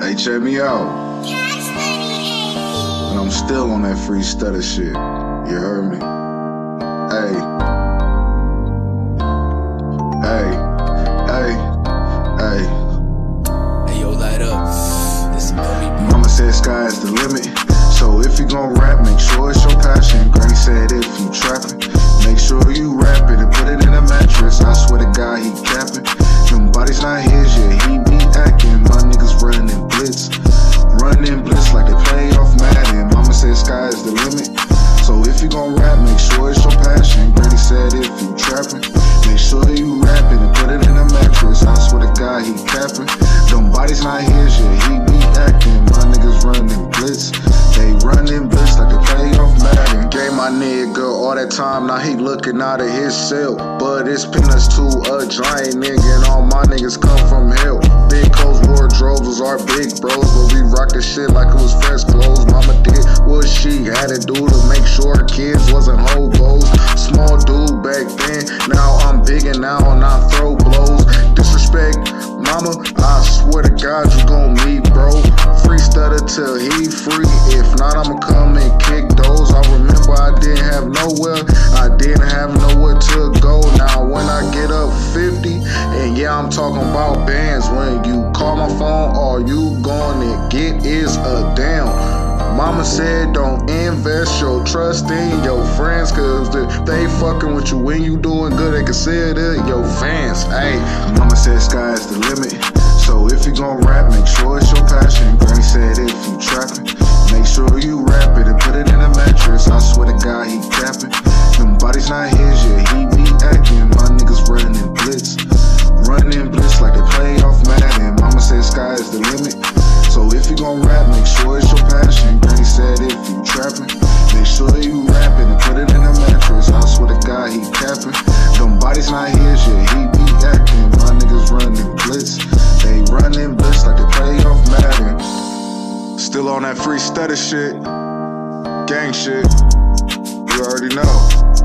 Hey, check me out. And I'm still on that free stutter shit. You heard me? Hey. Hey. Hey. Hey. Hey, yo, light up. This Mama said sky is the limit. So if you gon' rap, make sure it's your passion. Granny said if you trappin', make sure you rap it and put it in a mattress. I swear to God, he capping. Them bodies not his, yeah, he be acting. My niggas running blitz. Running blitz like they play off Madden. Mama said sky is the limit. So if you gon' rap, make sure it's your passion. Granny said if you trappin', make sure you rap it and put it in a mattress. I swear to God, he capping. Them bodies not his, yeah, he be acting. My niggas running blitz. They running blitz like they play off Madden. Gave my nigga all that time, now he looking out of his cell. But it's peanuts to a giant nigga, and all my niggas come from hell. Big Co's wardrobes was our big bros, but we rock the shit like it was fresh clothes. Mama did what she had to do to make sure her kids wasn't hobos. Small dude back then, now I'm big and now I throw blows. Disrespect, mama, I swear to God you gon' meet, bro. Free stutter till he free. If not, I'ma come and kick those. I remember I didn't have nowhere, I didn't have nowhere to go. Now when I get up 50, and yeah, I'm talking about bands. When you call my phone, all you gonna get is a damn. Mama said don't invest your trust in your friends, cause they fucking with you when you doing good, they consider your fans. Hey, mama said sky is the limit. So if you gon' rap, make sure it's your passion. Granny said if you trappin', make sure you rap it and put it in a mattress. I swear to God, he capping. Them bodies not his, yeah, he be acting. My niggas running blitz. Running blitz like they play off Madden. Mama said sky is the limit. So if you gon' rap, make sure it's your passion. Granny said if you trappin', make sure you rap it and put it in a mattress. I swear to God, he capping. Them bodies not his, yeah, he be acting. My niggas running blitz. They running blitz like they play off Madden. Still on that free stutter shit. Gang shit. You already know.